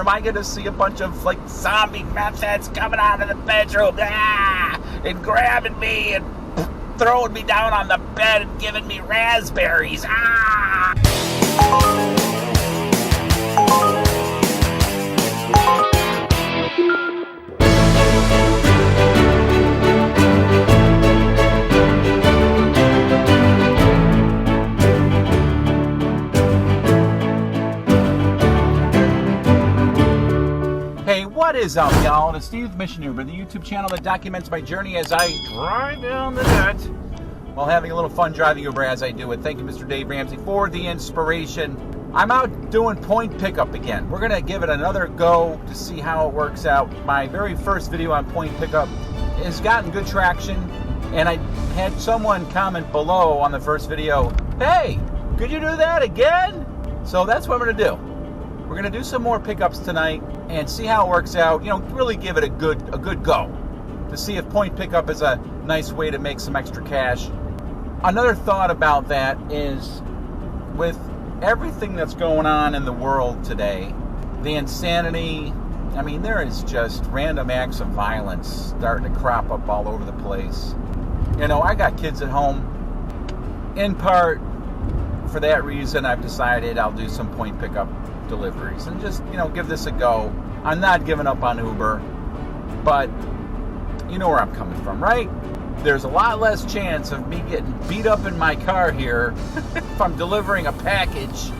am I going to see a bunch of like zombie meth heads coming out of the bedroom and grabbing me and throwing me down on the bed and giving me raspberries? Hey, what is up, y'all? It's Steve MissionUber, the YouTube channel that documents my journey as I drive down the net while having a little fun driving Uber as I do it. Thank you, Mr. Dave Ramsey, for the inspiration. I'm out doing point pickup again. We're going to give it another go to see how it works out. My very first video on point pickup has gotten good traction, and I had someone comment below on the first video, hey, could you do that again? So that's what I'm going to do. We're going to do some more pickups tonight and see how it works out. You know, really give it a good go to see if point pickup is a nice way to make some extra cash. Another thought about that is, with everything that's going on in the world today, the insanity, I mean, there is just random acts of violence starting to crop up all over the place. You know, I got kids at home. In part, for that reason, I've decided I'll do some point pickup deliveries and just, you know, give this a go. I'm not giving up on Uber, but you know where I'm coming from, right? There's a lot less chance of me getting beat up in my car here if I'm delivering a package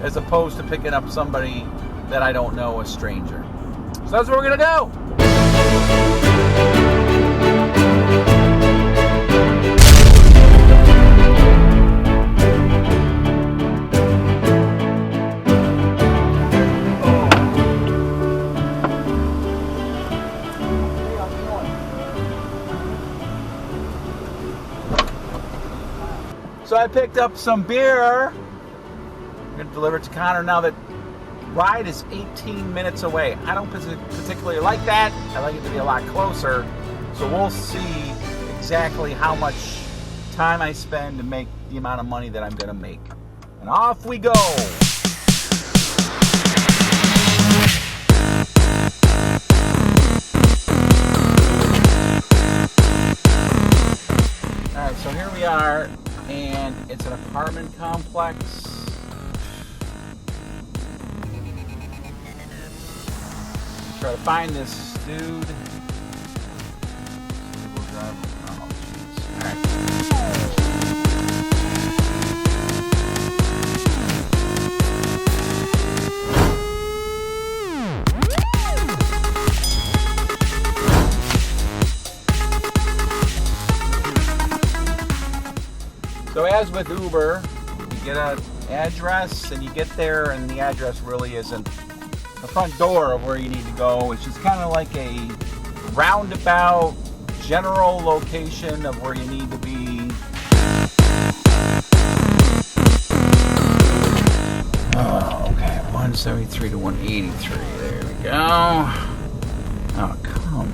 as opposed to picking up somebody that I don't know, a stranger. So that's what we're gonna do. So I picked up some beer. I'm going to deliver it to Connor now. That ride is 18 minutes away. I don't particularly like that. I like it to be a lot closer. So we'll see exactly how much time I spend to make the amount of money that I'm going to make. And off we go. All right, so here we are. And it's an apartment complex. Try to find this dude. So as with Uber, you get an address and you get there, and the address really isn't the front door of where you need to go. It's just kind of like a roundabout general location of where you need to be. Oh, okay, 173 to 183. There we go. Oh, come on.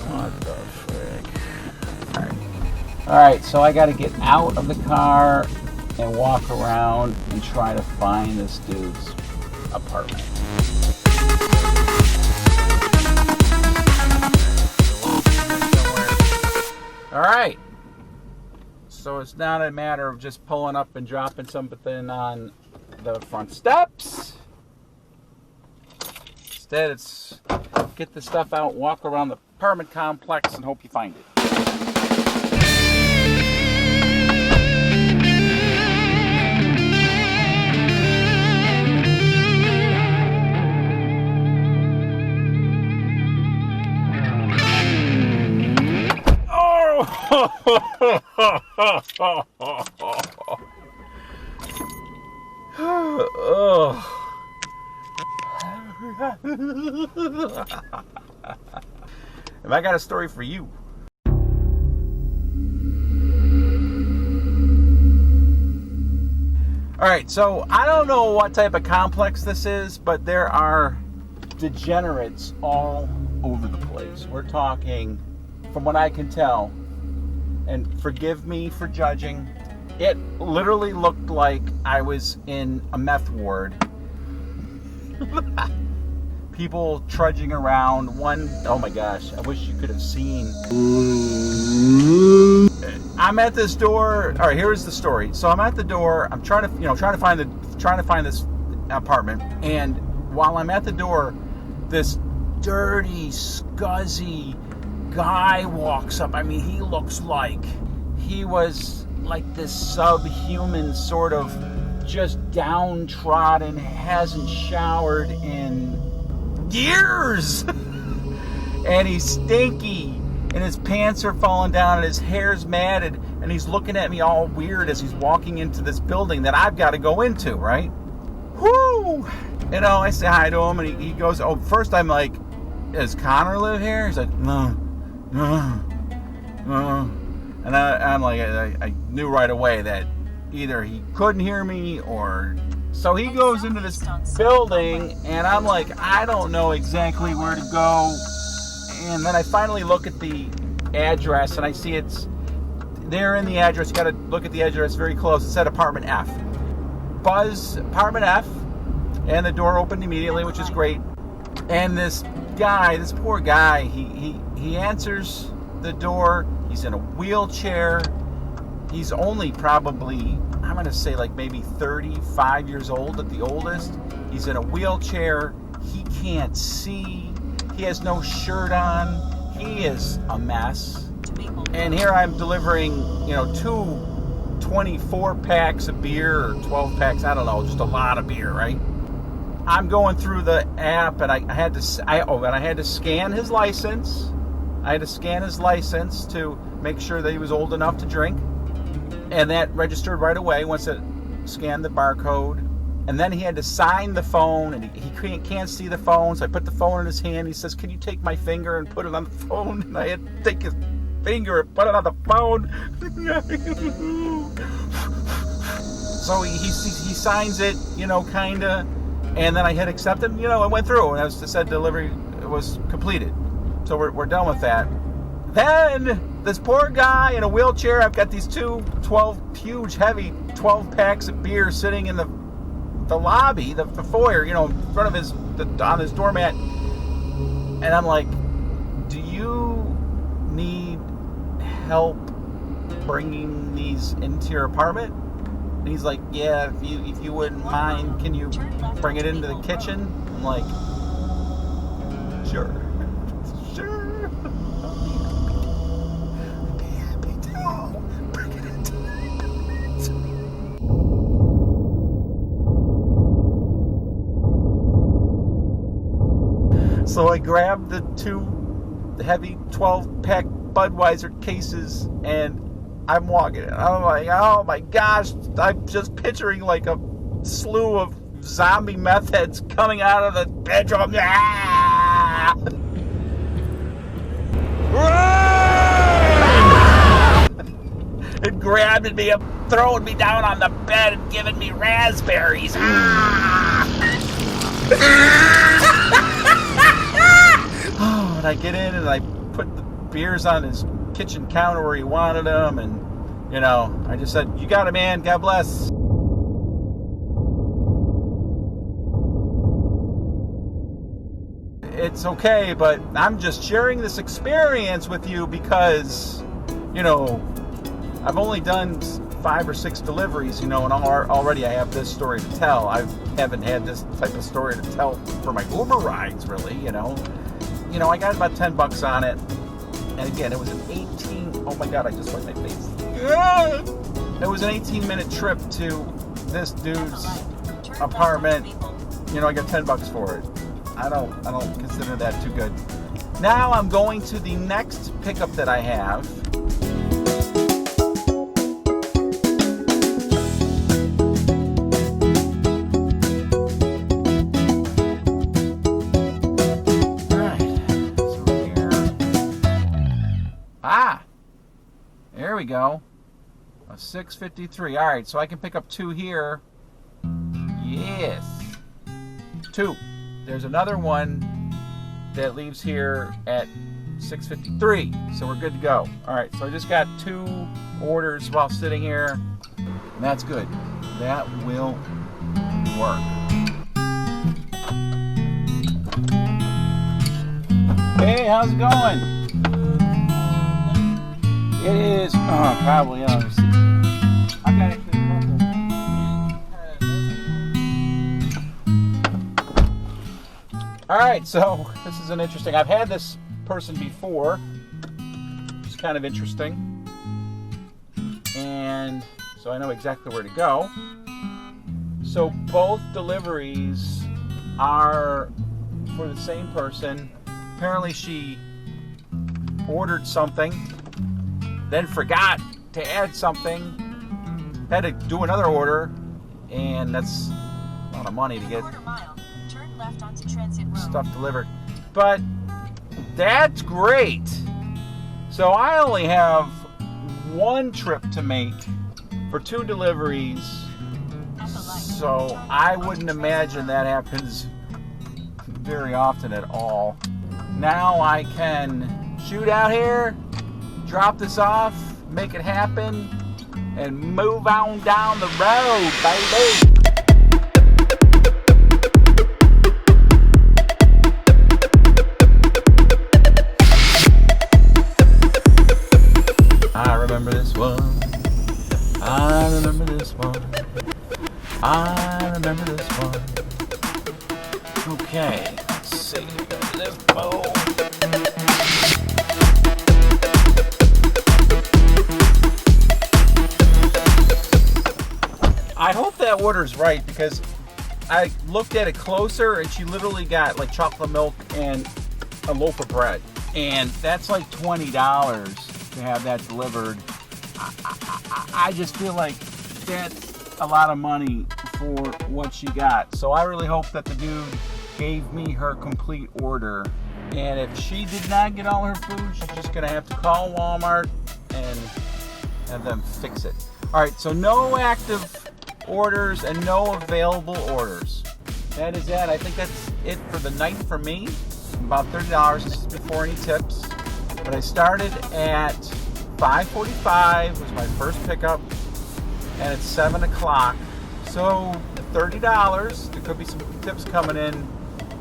What the frick? All right. All right, so I got to get out of the car and walk around and try to find this dude's apartment. All right, so it's not a matter of just pulling up and dropping something on the front steps. Instead, it's get the stuff out, walk around the apartment complex, and hope you find it. And I got a story for you. Alright, so I don't know what type of complex this is, but there are degenerates all over the place. We're talking, from what I can tell, and forgive me for judging, it literally looked like I was in a meth ward. people trudging around. One, oh my gosh, I wish you could have seen. I'm at this door. All right, here's the story. So I'm at the door. I'm trying to find this apartment. And while I'm at the door, this dirty, scuzzy guy walks up. I mean, he looks like he was like this subhuman sort of just downtrodden, hasn't showered in years. And he's stinky, and his pants are falling down, and his hair's matted, and he's looking at me all weird as he's walking into this building that I've got to go into, right? Whoo! You know, I say hi to him, and he goes, oh, first I'm like, does Connor live here? He's like, no. And I'm like, I knew right away that either he couldn't hear me or... So he goes into this building, and I'm like, I don't know exactly where to go. And then I finally look at the address, and I see it's there in the address. You got to look at the address very close. It said apartment F. Buzz apartment F, and the door opened immediately, which is great. And this guy, this poor guy, he answers the door. He's in a wheelchair. He's only probably, I'm going to say like maybe 35 years old at the oldest. He's in a wheelchair. He can't see. He has no shirt on. He is a mess. And here I'm delivering, two 24 packs of beer or 12 packs, I don't know, just a lot of beer, right? I'm going through the app, and I had to scan his license. I had to scan his license to make sure that he was old enough to drink. And that registered right away once it scanned the barcode. And then he had to sign the phone, and he can't see the phone, so I put the phone in his hand. He says, can you take my finger and put it on the phone? And I had to take his finger and put it on the phone. So he signs it, kind of. And then I hit accept, and it went through, and it said delivery was completed. So we're done with that. Then this poor guy in a wheelchair, I've got these huge, heavy 12 packs of beer sitting in the lobby, the foyer, in front of on his doormat. And I'm like, do you need help bringing these into your apartment? And he's like, yeah, if you wouldn't mind, can you bring it into the kitchen? I'm like, sure. I'll be happy to bring it into the... So I grabbed the two heavy 12-pack Budweiser cases, and I'm walking in. I'm like, oh my gosh, I'm just picturing like a slew of zombie meth heads coming out of the bedroom. Ah! And grabbing me up, throwing me down on the bed and giving me raspberries. Oh, and I get in and I put the beers on his kitchen counter where he wanted them, and I just said, you got it, man, God bless. It's okay, but I'm just sharing this experience with you because I've only done 5 or 6 deliveries, and already I have this story to tell. I haven't had this type of story to tell for my Uber rides, really. I got about $10 on it. And again, it was an 18... Oh my God, I just wiped my face. It was an 18-minute trip to this dude's apartment. I got $10 for it. I don't consider that too good. Now I'm going to the next pickup that I have. There we go. A 6:53. All right, so I can pick up 2 here. Yes. 2. There's another one that leaves here at 6:53. So we're good to go. All right, so I just got 2 orders while sitting here. And that's good. That will work. Hey, how's it going? It is, probably, let's see. I got it. All right, so this is an interesting, I've had this person before. It's kind of interesting. And so I know exactly where to go. So both deliveries are for the same person. Apparently she ordered something, then forgot to add something, had to do another order, and that's a lot of money to get stuff delivered. But that's great. So I only have one trip to make for 2 deliveries. So I wouldn't imagine that happens very often at all. Now I can shoot out here, drop this off, make it happen, and move on down the road, baby. I remember this one. I remember this one. I remember this one. Okay, let's see. This bow. I hope that order's right because I looked at it closer and she literally got like chocolate milk and a loaf of bread. And that's like $20 to have that delivered. I just feel like that's a lot of money for what she got. So I really hope that the dude gave me her complete order. And if she did not get all her food, she's just gonna have to call Walmart and have them fix it. All right, so no active orders and no available orders. That is that. I think that's it for the night for me. About $30. This is before any tips. But I started at 5:45 was my first pickup, and it's 7 o'clock. So $30. There could be some tips coming in,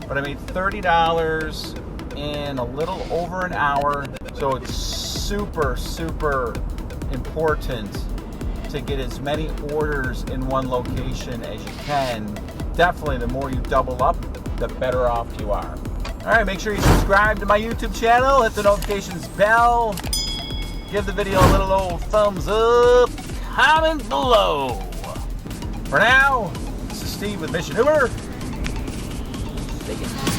but I made $30 in a little over an hour. So it's super, super important to get as many orders in one location as you can. Definitely, the more you double up, the better off you are. All right, make sure you subscribe to my YouTube channel, hit the notifications bell, give the video a little old thumbs up, comment below. For now, this is Steve with MissionUber. Take it.